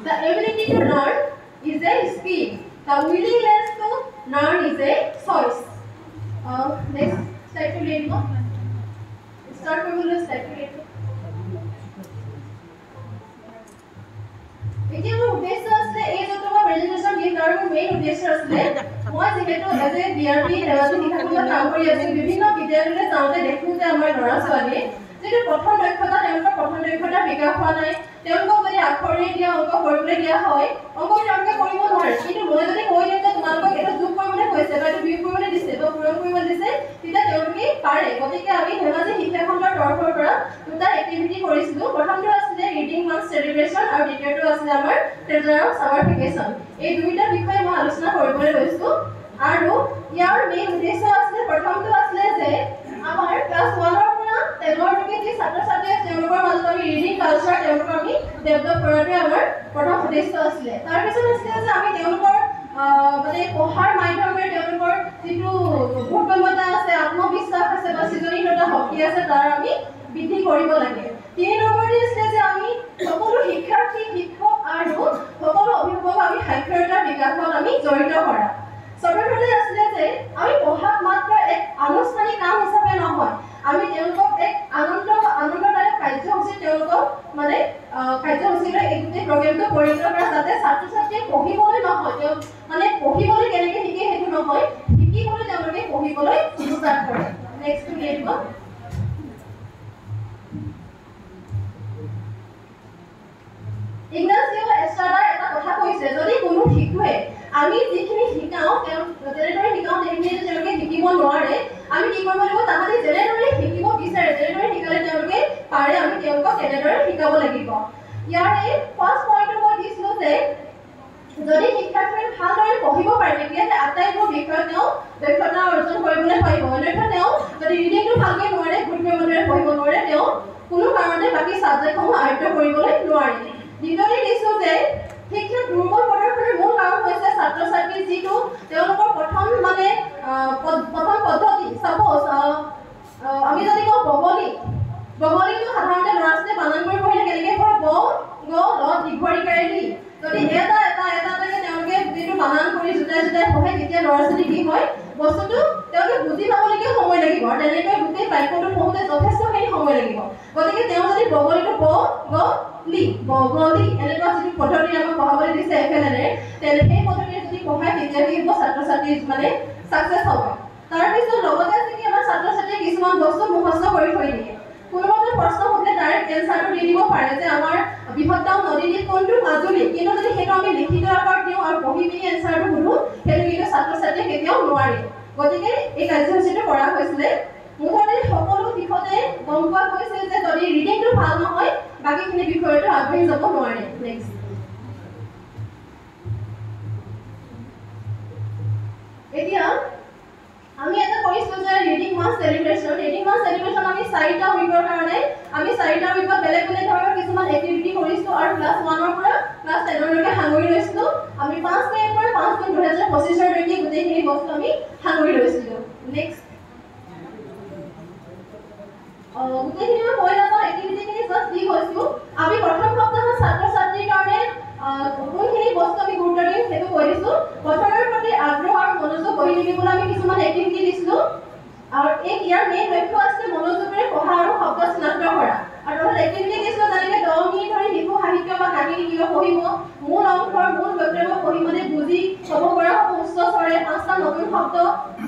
The ability to learn is a skill. The willingness to learn is a choice. Next slide to read. Start from the slide to read. এতিয়া মোৰ উদ্দেশ্য আছে এই যত মই presentation দি তাৰ main উদ্দেশ্য আছে মই যেহেতু এজ এ বিআৰপি ধেমাজি শিক্ষাখণ্ডত কাম কৰি আছো বিভিন্ন বিদ্যালয়লৈ যাওঁতে দেখো যে আমাৰ ল'ৰা ছোৱালী যেটো প্ৰথম দক্ষতা তেওঁলোকৰ প্ৰথম দক্ষতা বিকাশ হোৱা নাই তেওঁলোকক যদি আখৰে দিয়া অংক কৰিবলৈ দিয়া হয় অংক তেওঁলোকে কৰিব নোৱাৰে কিন্তু মই যদি কৈ দিওঁ যে তোমালোকক এটা যোগ কৰিবলৈ কৈছে বা এটা বিয়োগ কৰিবলৈ দিছে বা পূৰণ কৰিবলৈ দিছে তেতিয়া তেওঁলোকে পাৰে গতিকে আমি ধেমাজি শিক্ষাখণ্ডৰ তৰফৰ পৰা দুটা এক্টিভিটি কৰিছিলো প্ৰথমটো আছিল ৰিডিং মান্থ সেলিব্ৰেশন আৰু দ্বিতীয়টো আছিল আমাৰ ট্ৰেজাৰ অফ সামাৰ ভেকেশন এই দুইটা বিষয়ে মই আলোচনা কৰিবলৈ লৈছো আৰু ইয়াৰ মেইন উদ্দেশ্য আছিল প্ৰথমটো আছিল যে আমাৰ ক্লাছ 1 ৰ পৰা 10 লৈকে যে ছাত্ৰ-ছাত্ৰী তেওঁলোকৰ মাজত আমি ৰিডিং কালচাৰ তেওঁলোকক আমি ডেভেলপ কৰাটো আমাৰ প্ৰথম উদ্দেশ্য আছিল তাৰ পিছত আছিল যে আমি তেওঁলোকৰ মানে পঢ়াৰ মাধ্যমেৰে তেওঁলোকৰ যিটো বোধগম্যতা আছে আত্মবিশ্বাস আছে বা সৃজনীশীলতা শক্তি আছে তাৰ আমি বৃদ্ধি কৰিব লাগে 3 নম্বৰটো আছে যে আমি সকলো শিক্ষাৰ্থী শিক্ষক আৰু সকলো অভিভাৱক আমি সাক্ষৰতাৰ বিকাশত আমি জড়িত কৰা সৰ্বপ্ৰথমে আছে যে আমি পঢ়াত মাত্ৰ এক আনুষ্ঠানিক কাম হিচাপে নহয় আমি তেওঁলোকক এক আনন্দদায়ক কাৰ্যসূচী তেওঁলোকক মানে কাৰ্যসূচীৰে এই গোটেই প্ৰগ্ৰামটো পৰিচালনা কৰা যাতে ছাত্ৰ-ছাত্ৰীয়ে পঢ়িবলৈ নহয় তেওঁ মানে পঢ়িবলৈ কেনেকৈ শিকে সেইটো নহয় শিকিবলৈ তেওঁলোকে পঢ়িবলৈ ষ্টাৰ্ট কৰে নেক্সট টু লিখব ইগনাচিও এষ্ট্ৰাডাৰ এটা কথা কৈছে যদি কোনো শিশুৱে আমি যিখিনি শিকাও তেওঁ যেনেদৰে শিকাও তেনে তেওঁলোকে শিকিব নোৱাৰে আমি কি কৰিব লাগিব তাহাঁতি যেনেদৰে শিকিব বিচাৰে যেনেদৰে শিকালে তেওঁলোকে পাৰে আমি তেওঁলোকক তেনেদৰে শিকাব লাগিব ইয়াৰে ফাৰ্ষ্ট পইণ্টটো মই দিছিলোঁ যে যদি শিক্ষাৰ্থীয়ে ভালদৰে পঢ়িব পাৰে তেতিয়াহে আটাইবোৰ বিষয়ত তেওঁ দক্ষতা অৰ্জন কৰিবলৈ পাৰিব অন্যথা তেওঁ যদি ৰিডিংটো ভালকৈ নোৱাৰে গুৰুত্বপূৰ্ণভাৱে পঢ়িব নোৱাৰে তেওঁ কোনো কাৰণতে বাকী ছাবজেক্টসমূহ আয়ত্ত কৰিবলৈ নোৱাৰে দ্বিতীয়তে দিছোঁ যে শিক্ষাত দুৰ্বল প্ৰদৰ্শনৰ মূল কাৰণ হৈছে ছাত্ৰ-ছাত্ৰীৰ যিটো তেওঁলোকৰ প্ৰথম মানে প্ৰথম পদ্ধতি সাপোজ আমি যদি কওঁ বগলীটো সাধাৰণতে ল'ৰা ছোৱালীয়ে বানান কৰি পঢ়িলে কেনেকৈ পঢ়ে ব গ ল দীৰ্ঘৰিকাৰে দি যদি এটাকে তেওঁলোকে যিটো বানান কৰি জোটাই পঢ়ে তেতিয়া ল'ৰা ছোৱালী কি হয় বস্তুটো তেওঁলোকে বুজি পাবলৈকে সময় লাগিব আৰু তেনেকৈ গোটেই বাক্যটো পঢ়োঁতে যথেষ্টখিনি সময় লাগিব গতিকে তেওঁ যদি বগলীটো ব গ লি বগলী এনেকুৱা যিটো পদ্ধতি আমাক পঢ়াবলৈ দিছে এফএলএৰে তেনে সেই পদ্ধতিৰে যদি পঢ়ায় তেতিয়া কি হ'ব ছাত্ৰ-ছাত্ৰী মানে ছাকচেছ হ'ব তাৰপিছত লগতে আছে কি আমাৰ ছাত্ৰ-ছাত্ৰীয়ে কিছুমান বস্তু মুখস্থ কৰি থৈ দিয়ে কোনোবাটো প্ৰশ্ন সুধিলে ডাইৰেক্ট এনচাৰটো দি দিব পাৰে যে আমাৰ বৃহত্তম নদীদ্বীপ কোনটো মাজুলী কিন্তু যদি সেইটো আমি লিখিত আকাৰত দিওঁ আৰু পঢ়ি পিনি এনচাৰটো সুধোঁ সেইটো কিন্তু ছাত্ৰ-ছাত্ৰীয়ে কেতিয়াও নোৱাৰে গতিকে এই কাৰ্যসূচীটো কৰা হৈছিলে মুঠতে সকলো দিশতে গম পোৱা গৈছে যে যদি ৰিডিংটো ভাল নহয় বাকীখিনি বিষয়টো আগবাঢ়ি যাব নোৱাৰে নেক্সট এতিয়া আমি এটা কৰিছো যে ৰিডিং মান্থ সেলিব্ৰেশন আমি 4টা উইকৰ কাৰণে আমি 4টা উইকত বেলেগ ধৰণৰ কিছুমান এক্টিভিটি কৰিছো আৰু ক্লাছ 1 ৰ পৰা ক্লাছ 10 লৈকে সাঙুৰি লৈছিলো আমি 5 মে'ৰ পৰা 5 জুন 2025 লৈকে গোটেইখিনি বস্তু আমি সাঙুৰি লৈছিলো নেক্সট গোটেইখিনি মই কৈ নাযাওঁ এক্টিভিটিখিনি জাষ্ট দি গৈছো আমি প্ৰথম সপ্তাহত ছাত্ৰ-ছাত্ৰীৰ কাৰণে কোনখিনি বস্তু আমি গুৰুত্ব দিম সেইটো কৈ দিছো পঠনৰ প্ৰতি আগ্ৰহ আৰু মনোযোগ গঢ়ি তুলিবলৈ আমি কিছুমান এক্টিভিটি দিছিলো আৰু ইয়াৰ মেইন লক্ষ্য আছে মনোযোগেৰে পঢ়া আৰু শব্দ চিনাক্ত কৰা আৰু এক্টিভিটি দিছিলো যেনেকৈ 10 মিনিট ধৰি শিশু সাহিত্য বা কাহিনী কিয় পঢ়িব মূল অংশৰ মূল বক্তব্য পঢ়ি মানে বুজি ক'ব পৰা হ'ব উচ্চ স্বৰে 5টা নতুন শব্দ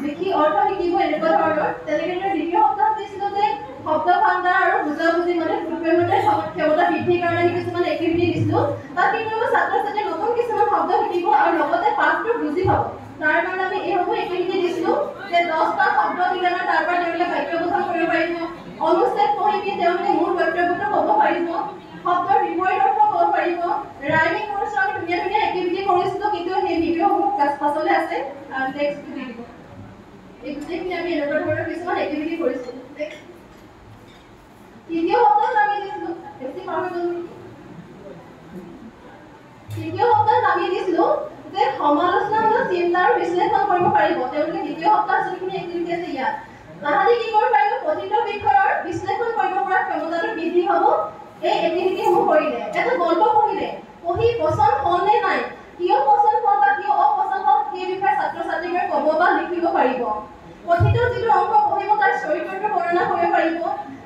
লিখি অৰ্থ শিকিব এনেকুৱা ধৰণৰ তেনেকৈ দ্বিতীয় সপ্তাহত দিছিলো যে শব্দ ভাণ্ডাৰ আৰু বুজাবুজি মানে পূৰ্বমতে ক্ষমতা বৃদ্ধিৰ কাৰণে কিছুমান এক্টিভিটি দিছিলো তাত কি কৰিব ছাত্ৰ-ছাত্ৰীয়ে নতুন কিছুমান শব্দ শিকিব আৰু লগতে পাঠটো বুজি পাব তাৰ কাৰণে আমি এইসমূহ এক্টিভিটি দিছিলো যে 10টা শব্দ দিলে মানে তাৰ পৰা তেওঁলোকে বাক্য গঠন কৰিব পাৰিব অনুচ্ছেদ পঢ়ি পিনি তেওঁলোকে মূল বক্তব্যটো ক'ব পাৰিব শব্দৰ বিপৰীত অৰ্থ ক'ব পাৰিব ৰাইমিং কোৰ্ছ আমি ধুনীয়া এক্টিভিটি কৰিছিলো কিন্তু সেই ভিডিঅ'সমূহ পাছলৈ আছে নেক্সট দি দিব এই গোটেইখিনি আমি এনেকুৱা ধৰণৰ কিছুমান এক্টিভিটি কৰিছিলো তৃতীয় সপ্তাহত আমি দিছিলো বেছি পাহৰি গ'লো তৃতীয় সপ্তাহত আমি দিছিলো যে সমালোচনামূলক চিন্তা আৰু বিশ্লেষণ কৰিব পাৰিব তেওঁলোকে দ্বিতীয় সপ্তাহত যিখিনি এক্টিভিটি আছে ইয়াত তাহাঁতি কি কৰিব পাৰিব প্ৰতিটো বিষয়ৰ বিশ্লেষণ কৰিব পৰা ক্ষমতাটো বৃদ্ধি হ'ব এই এক্টিভিটিসমূহ কৰিলে এটা গল্প পঢ়িলে পঢ়ি পছন্দ কিয় পছন্দ হ'ল বা কিয় অপছন্দ হ'ল সেই বিষয়ে ছাত্ৰ ছাত্ৰীবোৰে ক'ব বা লিখিব পাৰিব কথিত যিটো অংক পঢ়িব তাৰ চৰিত্ৰটো বৰ্ণনা কৰিব পাৰিব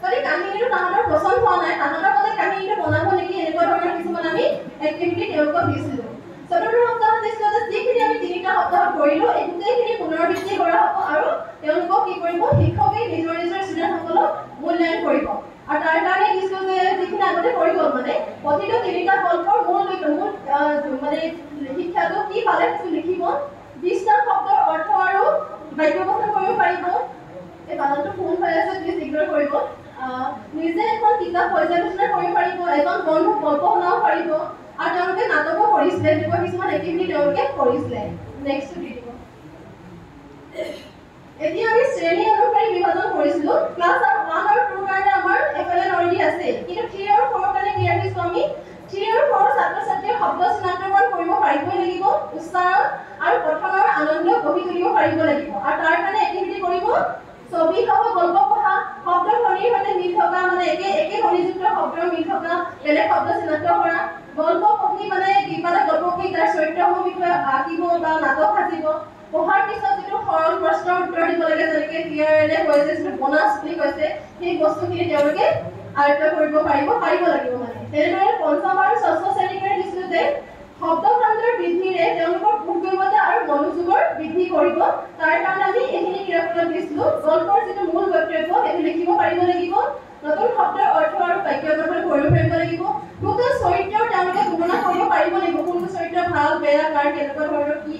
যদি কাহিনীটো তাহাঁতৰ পছন্দ হোৱা নাই তাহাঁতৰ মতে কাহিনীটো বনাব নেকি এনেকুৱা ধৰণৰ কিছুমান আমি এক্টিভিটি তেওঁলোকক দিছিলোঁ চতুৰ্থ সপ্তাহত দিছিলোঁ যে যিখিনি আমি তিনিটা সপ্তাহত কৰিলোঁ এই গোটেইখিনি পুনৰাবৃত্তি কৰা হ'ব আৰু তেওঁলোকক কি কৰিব শিক্ষকে নিজৰ নিজৰ ষ্টুডেণ্টসকলক মূল্যায়ন কৰিব আৰু তাৰ কাৰণে দিছিলোঁ যে যিখিনি আগতে কৰি গ'ল মানে কথিত তিনিটা গল্পৰ মূল মানে শিক্ষাটো কি পালে কিছু লিখিব 20টা শব্দৰ অৰ্থ আৰু বাক্য গঠন কৰিব পাৰিব এই বানানটো ফোন হৈ আছে প্লিজ ইগনোৰ কৰিব নিজে এখন কিতাপ পৰ্যালোচনা কৰিব পাৰিব এজন বন্ধুক গল্প শুনাব পাৰিব আৰু তেওঁলোকে নাটকো কৰিছিলে এনেকুৱা কিছুমান এক্টিভিটি তেওঁলোকে কৰিছিলে নেক্সট দি দিব এতিয়া আমি শ্ৰেণী অনুসৰি বিভাজন কৰিছিলোঁ ক্লাছ 1 আৰু 2 কাৰণে আমাৰ এফএলএন অলৰেডি আছে কিন্তু 3 আৰু 4 কাৰণে কি ৰাখিছোঁ আমি 3 আৰু 4 ছাত্ৰ ছাত্ৰীয়ে শব্দ চিনাক্তকৰণ কৰিব পাৰিবই লাগিব উচ্চাৰণ আৰু পঠনৰ আনন্দ গঢ়ি তুলিব পাৰিব লাগিব আৰু তাৰ কাৰণে এক্টিভিটি কৰিব ছবি সহ গল্প পঢ়া শব্দ ধ্বনিৰ সৈতে মিল থকা মানে একে ধ্বনিযুক্ত শব্দৰ মিল থকা বেলেগ শব্দ চিনাক্ত কৰা গল্প পঢ়ি মানে কিবা গল্প পঢ়ি তাৰ চৰিত্ৰসমূহ বিষয়ে আঁকিব বা নাটক সাজিব পঢ়াৰ পিছত যিটো সৰল প্ৰশ্নৰ উত্তৰ দিব লাগে যেনেকৈ ক্লিয়াৰলি কৈছে যিটো বোনাছ বুলি কৈছে সেই বস্তুখিনি তেওঁলোকে আয়ত্ত কৰিব পাৰিব লাগিব মানে তেনেদৰে পঞ্চম আৰু ষষ্ঠ শ্ৰেণীৰ দিছিলোঁ যে শব্দ ভাণ্ডাৰ বৃদ্ধিৰে তেওঁলোকৰ বুদ্ধিমত্তা আৰু মনোযোগৰ বৃদ্ধি কৰিব তাৰ কাৰণে আমি এইখিনি ক্ৰিয়াকলাপ দিছিলোঁ গল্পৰ যিটো মূল বক্তব্য সেইটো লিখিব পাৰিব লাগিব নতুন শব্দৰ অৰ্থ আৰু বাক্য গঠন কৰিব পাৰিব লাগিব দুটা চৰিত্ৰ তেওঁলোকে তুলনা কৰিব পাৰিব লাগিব কোনটো চৰিত্ৰ ভাল বেয়া কাৰ কেনেকুৱা ধৰণৰ কি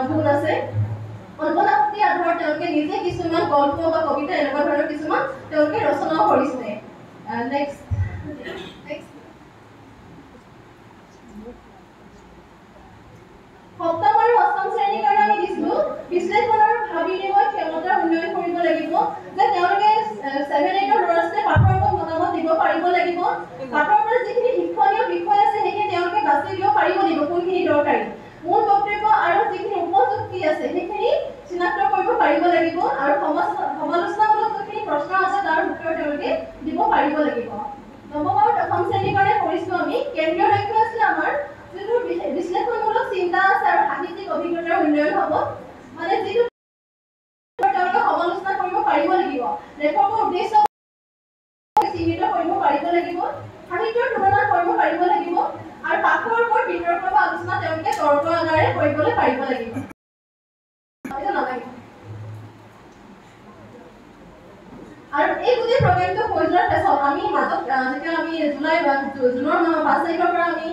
গুণ আছে কল্পনা শক্তিৰ আধাৰত তেওঁলোকে নিজে কিছুমান গল্প বা কবিতা এনেকুৱা ধৰণৰ কিছুমান তেওঁলোকে ৰচনাও কৰিছিলে নেক্সট সপ্তম আৰু অষ্টম শ্ৰেণীৰ কাৰণে আমি দিছিলোঁ বিশ্লেষণ আৰু ভাবি নিৰ্ণয় ক্ষমতাৰ উন্নয়ন কৰিব লাগিব যে তেওঁলোকে 7-8 ল'ৰা-ছোৱালীয়ে পাঠৰ ওপৰত মতামত দিব পাৰিব লাগিব পাঠৰ পৰা যিখিনি শিক্ষণীয় বিষয় আছে সেইখিনি তেওঁলোকে বাছি দিব পাৰিব লাগিব কোনখিনি দৰকাৰী মূল বক্তব্য আৰু যিখিনি উপযুক্তি আছে সেইখিনি চিনাক্ত কৰিব পাৰিব লাগিব আৰু সমালোচনামূলক যিখিনি প্ৰশ্ন আছে তাৰ উত্তৰ তেওঁলোকে দিব পাৰিব লাগিব নৱম আৰু দশম শ্ৰেণীৰ কাৰণে কৰিছিলোঁ আমি কেন্দ্ৰীয় লক্ষ্য আছিলে আমাৰ যিটো বিশ্লেষণমূলক চিন্তা আছে আৰু সাহিত্যিক অভিজ্ঞতাৰ উন্নয়ন হ'ব মানে যিটো তেওঁলোকে সমালোচনা কৰিব পাৰিব লাগিব লেখকৰ উদ্দেশ্য চিহ্নিত কৰিব পাৰিব লাগিব সাহিত্যৰ তুলনা কৰিব পাৰিব লাগিব আৰু পাঠৰ ওপৰত বিতৰ্ক বা আলোচনা তেওঁলোকে তৰ্ক আধাৰে কৰিবলৈ পাৰিব লাগিব আৰু এই গোটেই প্ৰগ্ৰেমটো হৈ যোৱাৰ পিছত আমি মাজত যেতিয়া আমি জুনৰ 5 তাৰিখৰ পৰা আমি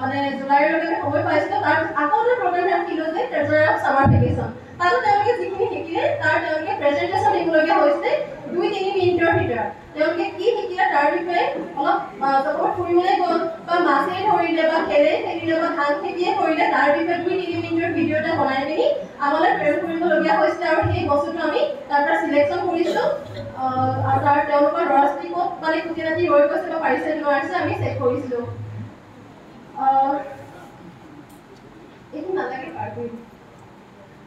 মানে জুলাইলৈকে সময় পাইছিলোঁ তাৰ আকৌ এটা প্ৰগ্ৰেম ৰাখিলোঁ যে ট্ৰেজাৰ অফ ছামাৰ ভেকেশ্যন তাতো তেওঁলোকে যিখিনি শিকিলে তাৰ তেওঁলোকে প্ৰেজেণ্টেশ্যন দিবলগীয়া হৈছে 2-3 মিনিটৰ ভিতৰত তেওঁলোকে কি শিকিলে তাৰ বিষয়ে অলপ ক'ৰবাত ফুৰিবলৈ গ'ল বা মাছেই ধৰিলে বা খেলেই খেলিলে বা ধান খেতিয়ে কৰিলে তাৰ বিষয়ে 2-3 মিনিটৰ ভিডিঅ' এটা বনাই পিনি আমালৈ প্ৰেৰণ কৰিবলগীয়া হৈছিলে আৰু সেই বস্তুটো আমি তাৰ পৰা চিলেকশ্যন কৰিছোঁ আৰু তাৰ তেওঁলোকৰ ল'ৰা ছোৱালী ক'ত মানে খুটি নাটি ৰৈ গৈছে বা পাৰিছে নোৱাৰিছে আমি চেক কৰিছিলোঁ এইটো নালাগে পাৰ কৰি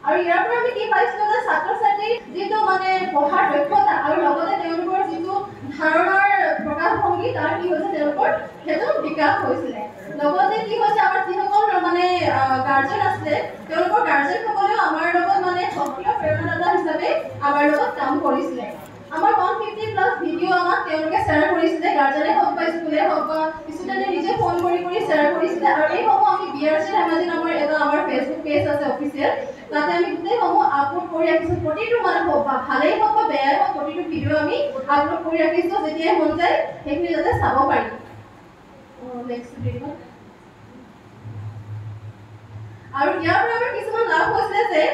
আৰু ইয়াৰ পৰা আমি কি পাইছিলোঁ যে ছাত্ৰ ছাত্ৰীৰ যিটো মানে পঢ়াৰ দক্ষতা আৰু লগতে তেওঁলোকৰ যিটো ধাৰণাৰ প্ৰকাশভংগী তাৰ কি হৈছে তেওঁলোকৰ সেইটো বিকাশ হৈছিলে লগতে কি হৈছে আমাৰ যিসকল মানে গাৰ্জেন আছিলে তেওঁলোকৰ গাৰ্জেনসকলেও আমাৰ লগত মানে সক্ৰিয় প্ৰেৰণাদাতা হিচাপে আমাৰ লগত কাম কৰিছিলে আমাৰ 150+ ভিডিঅ' আমাক তেওঁলোকে শ্বেয়াৰ কৰিছিলে গাৰ্জেনে হওক বা স্কুলে হওক বা ষ্টুডেণ্টে নিজে ফোন কৰি শ্বেয়াৰ কৰিছিলে আৰু এইসমূহ আমি BRC ধেমাজি নামৰ এটা আমাৰ ফেচবুক পেজ আছে অফিচিয়েল তাতে আমি গোটেইসমূহ আপলোড কৰি ৰাখিছোঁ প্ৰতিটো মানে ভালেই হওক বা বেয়াই হওক প্ৰতিটো ভিডিঅ' আমি আপলোড কৰি ৰাখিছোঁ যেতিয়াই মন যায় সেইখিনি যাতে চাব পাৰি নেক্সট ভিডিঅ' আৰু ইয়াৰ পৰা আমাৰ কিছুমান লাভ হৈছিলে যে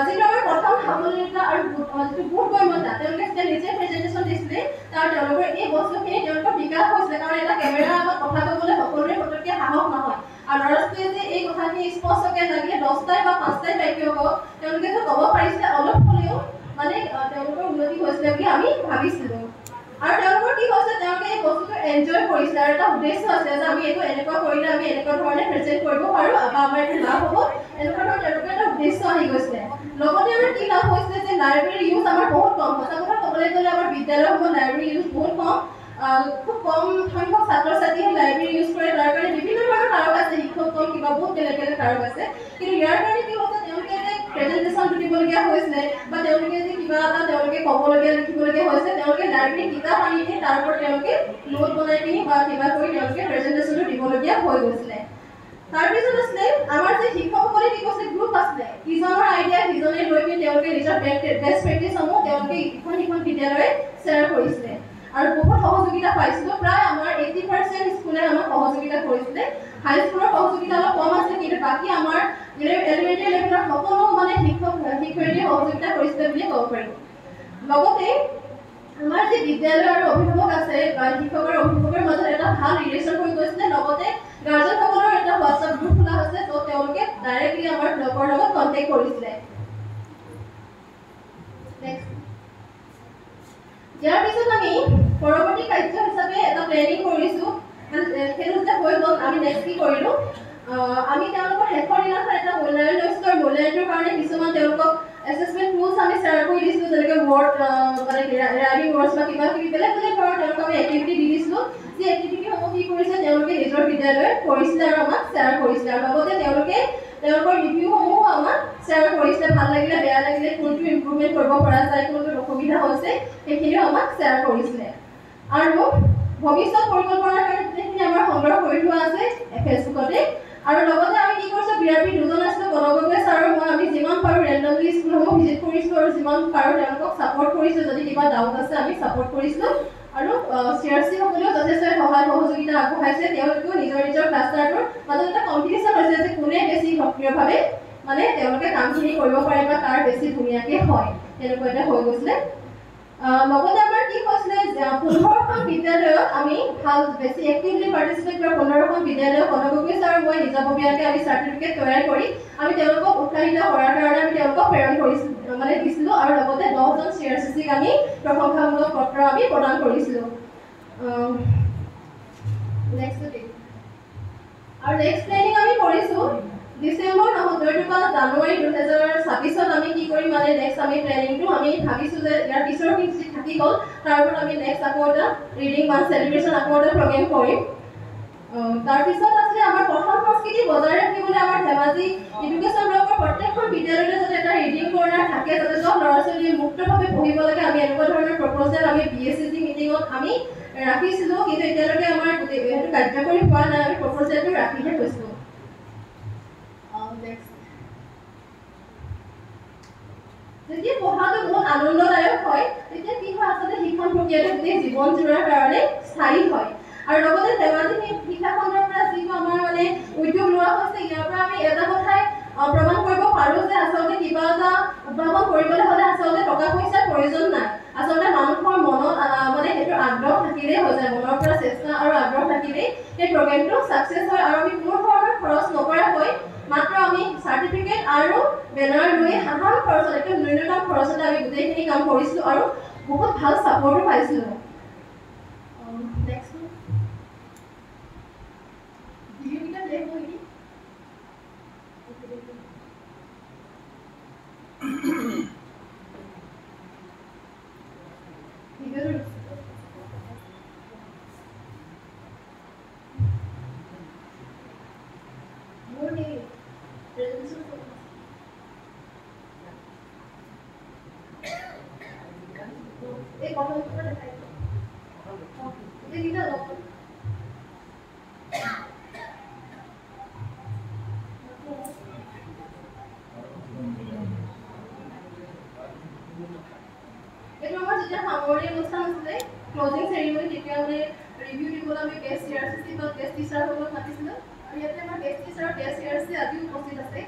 যিটো আমাৰ প্ৰথম সাৱলীলতা আৰু যিটো বোধগম্যতা তেওঁলোকে যেতিয়া নিজে প্ৰেজেণ্টেশ্যন দিছিলে তাৰ তেওঁলোকৰ এই বস্তুখিনি তেওঁলোকৰ বিকাশ হৈছিলে কাৰণ এটা কেমেৰাৰ আগত কথা ক'বলৈ সকলোৰে পটককৈ সাহস নহয় আৰু ল'ৰা ছোৱালীয়ে যে এই কথাখিনি স্পষ্টকৈ লাগিলে 10টাই বা 5টাই বাক্য হওক তেওঁলোকে যে ক'ব পাৰিছিলে অলপ হ'লেও মানে তেওঁলোকৰ উন্নতি হৈছিলে বুলি আমি ভাবিছিলোঁ আৰু তেওঁলোকৰ কি হৈছে তেওঁলোকে এই বস্তুটো এনজয় কৰিছিলে আৰু এটা উদ্দেশ্য আছে যে আমি এইটো এনেকুৱা কৰিলে আমি এনেকুৱা ধৰণে প্ৰেজেণ্ট কৰিব পাৰোঁ বা আমাৰ এইটো লাভ হ'ব এনেকুৱা ধৰণৰ তেওঁলোকৰ এটা উদ্দেশ্য আহি গৈছিলে লগতে আমাৰ কি লাভ হৈছিলে যে লাইব্ৰেৰী ইউজ আমাৰ বহুত কম সঁচা কথা ক'বলৈ গ'লে আমাৰ বিদ্যালয়সমূহত লাইব্ৰেৰী ইউজ বহুত কম খুব কম সংখ্যক ছাত্ৰ ছাত্ৰীয়ে লাইব্ৰেৰী ইউজ কৰে তাৰ কাৰণে বিভিন্ন ধৰণৰ কাৰক আছে শিক্ষক কম কিবা এনেকুৱা বহুত বেলেগ কাৰক আছে কিন্তু ইয়াৰ কাৰণে কি হৈছে তেওঁলোকে যে প্ৰেজেন্টেশ্যন দিবলগীয়া হৈছিলে বা তেওঁলোকে যে কিবা এটা তেওঁলোকে ক'বলগীয়া লিখিবলগীয়া হৈছে তেওঁলোকে ডাইৰেক্টলি কিতাপ আনি কিনে তাৰ ওপৰত তেওঁলোকে নোট বনাই কিনি বা কিবা কৰি তেওঁলোকে প্ৰেজেন্টেশ্যনটো দিবলগীয়া হৈ গৈছিলে তাৰপিছত আছিলে আমাৰ যে শিক্ষকসকলে কি কৈছে গ্ৰুপ আছিলে ইজনৰ আইডিয়া সিজনে লৈ কিনে তেওঁলোকে নিজৰ বেষ্ট প্ৰেক্টিছসমূহ তেওঁলোকে ইখন বিদ্যালয়ত শ্বেয়াৰ কৰিছিলে আৰু বহুত সহযোগিতা পাইছিলোঁ প্ৰায় আমাৰ 80% স্কুলে আমাক সহযোগিতা কৰিছিলে হাইস্কুলৰ সহযোগিতা অলপ কম আছে কিন্তু বাকী আমাৰ এলিমেণ্টাৰী লেভেলৰ সকলো মানে শিক্ষয়িত্ৰীয়ে সহযোগিতা কৰিছিলে বুলি ক'ব পাৰিম লগতে আমাৰ যে বিদ্যালয় আৰু অভিভাৱক আছে বা শিক্ষক আৰু অভিভাৱকৰ মাজত এটা ভাল ৰিলেশ্যন হৈ গৈছিলে লগতে গাৰ্জেনসকলৰ এটা হোৱাটছআপ গ্ৰুপ খোলা হৈছে য'ত তেওঁলোকে ডাইৰেক্টলি আমাৰ ব্লকৰ লগত কণ্টেক্ট কৰিছিলে ইয়াৰ পিছত আমি পৰৱৰ্তী কাৰ্য হিচাপে এটা প্লেনিং কৰিছোঁ সেইটো যে হৈ গ'ল আমি নেক্সট কি কৰিলোঁ আমি তেওঁলোকৰ শেষৰ দিনাখন এটা মূল্যায়ন লৈছিলোঁ আৰু মূল্যায়নটোৰ কাৰণে কিছুমান তেওঁলোকক এছেছমেণ্ট টুলছ আমি শ্বেয়াৰ কৰি দিছিলোঁ যেনেকৈ ৱৰ্ড মানে ৰাইডিং ৱৰ্ডছ বা কিবা কিবি বেলেগ ধৰণৰ তেওঁলোকক আমি এক্টিভিটি দি দিছিলোঁ যি এক্টিভিটিসমূহ কি কৰিছে তেওঁলোকে নিজৰ বিদ্যালয়ত কৰিছিলে আৰু আমাক শ্বেয়াৰ কৰিছিলে আৰু লগতে তেওঁলোকে তেওঁলোকৰ ৰিভিউসমূহো আমাক শ্বেয়াৰ কৰিছিলে ভাল লাগিলে বেয়া লাগিলে কোনটো ইম্প্ৰুভমেণ্ট কৰিব পৰা যায় কোনটো অসুবিধা হৈছে সেইখিনিও আমাক শ্বেয়াৰ কৰিছিলে আৰু ভৱিষ্যত পৰিকল্পনাৰ কাৰণে গোটেইখিনি আমাৰ সংগ্ৰহ কৰি থোৱা আছে ফেচবুকতে আৰু লগতে আমি কি কৰিছোঁ বিআৰপি দুজন আছিলোঁ গণগগৈ ছাৰ আৰু মই আমি যিমান পাৰোঁ ৰেণ্ডমলি স্কুলসমূহ ভিজিট কৰিছোঁ আৰু যিমান পাৰোঁ তেওঁলোকক ছাপৰ্ট কৰিছোঁ যদি কিবা ডাউট আছে আমি ছাপৰ্ট কৰিছিলোঁ আৰু চিআৰচিসকলেও যথেষ্ট সহায় সহযোগিতা আগবঢ়াইছে তেওঁলোকেও নিজৰ ক্লাষ্টাৰটোৰ মাজত এটা কম্পিটিশ্যন হৈছে যে কোনে বেছি সক্ৰিয়ভাৱে মানে তেওঁলোকে কামখিনি কৰিব পাৰে বা তাৰ বেছি ধুনীয়াকৈ হয় তেনেকুৱা এটা হৈ গৈছিলে লগতে আমাৰ কি হৈছিলে 15খন বিদ্যালয়ত আমি ভাল বেছি এক্টিভলি পাৰ্টিচিপেট কৰা 15খন বিদ্যালয়ত গণগগৈ ছাৰ মই নিজাববীয়াকৈ আমি চাৰ্টিফিকেট তৈয়াৰ কৰি আমি তেওঁলোকক উৎসাহিত কৰাৰ কাৰণে আমি তেওঁলোকক প্ৰেৰণ কৰিছিলোঁ মানে দিছিলোঁ আৰু লগতে 10জন চিআৰচিচিক আমি প্ৰশংসামূলক পত্ৰ আমি প্ৰদান কৰিছিলোঁ আৰু নেক্সট প্লেনিং আমি কৰিছোঁ ডিচেম্বৰ নহ'লেবা জানুৱাৰী 2026ত আমি কি কৰিম মানে নেক্সট আমি প্লেনিংটো আমি ভাবিছোঁ যে ইয়াৰ পিছৰ কি থাকি গ'ল তাৰ ওপৰত আমি নেক্সট আকৌ এটা ৰিডিং মান্থ চেলিব্ৰেশ্যন আকৌ এটা প্ৰগ্ৰেম কৰিম তাৰপিছত আছিলে আমাৰ প্ৰথম সংস্কৃতি বজাই ৰাখিবলৈ আমাৰ ধেমাজি এডুকেশ্যন ব্লকৰ প্ৰত্যেকখন বিদ্যালয়তে যাতে এটা ৰিডিং কৰ্ণাৰ থাকে যাতে চব ল'ৰা ছোৱালীয়ে মুক্তভাৱে পঢ়িব লাগে আমি এনেকুৱা ধৰণৰ প্ৰপ'জেল আমি BSCG মিটিঙত আমি ৰাখিছিলোঁ কিন্তু এতিয়ালৈকে আমাৰ সেইটো কাৰ্যকৰী হোৱা নাই আমি প্ৰপ'জেলটো ৰাখিহে থৈছিলোঁ যেতিয়া পঢ়াটো বহুত আনন্দদায়ক হয় তেতিয়া কি হয় আচলতে শিক্ষণ প্ৰক্ৰিয়াটো গোটেই জীৱন জোৰাৰ কাৰণে স্থায়ী হয় আৰু লগতে ধেমাজি শিক্ষা খণ্ডৰ পৰা যিটো আমাৰ মানে উদ্যোগ লোৱা হৈছে ইয়াৰ পৰা আমি এটা কথাই প্ৰমাণ কৰিব পাৰোঁ যে আচলতে কিবা এটা উদ্ভাৱন কৰিবলৈ হ'লে আচলতে টকা পইচাৰ প্ৰয়োজন নাই আচলতে মানুহৰ মনত মানে সেইটো আগ্ৰহ থাকিলেই হৈ যায় মনৰ পৰা চেষ্টা আৰু আগ্ৰহ থাকিলেই সেই প্ৰগ্ৰেমটো ছাকচেছ হয় আৰু আমি কোনো ধৰণৰ খৰচ নকৰাকৈ মাত্ৰ আমি চাৰ্টিফিকেট আৰু বেনাৰ লৈ সাধাৰণ খৰচত একদম ন্যূনতম খৰচতে আমি গোটেইখিনি কাম কৰিছিলোঁ আৰু বহুত ভাল ছাপৰ্টো পাইছিলোঁ Closing ceremony তেতিয়া মানে ৰিভিউ দিবলৈ আমি গেষ্ট চিআৰচি বা গেষ্ট টিচাৰসকলক মাতিছিলোঁ আৰু ইয়াতে আমাৰ গেষ্ট টিচাৰ আৰু গেষ্ট চিআৰচি আজিও উপস্থিত আছে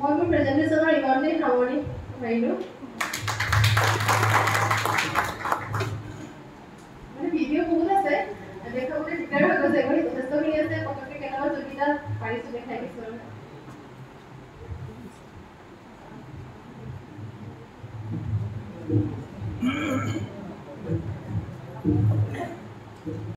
মই মোৰ প্ৰেজেন্টেশ্যনৰ ইমানেই সামৰি পাৰিলোঁ মানে ভিডিঅ' বহুত আছে দেখাবলৈ দিগদাৰ হৈ গৈছে এখনি যথেষ্টখিনি আছে পটককৈ কেইটামান যোগিতা পাৰিছোঁ দেখাই দিছোঁ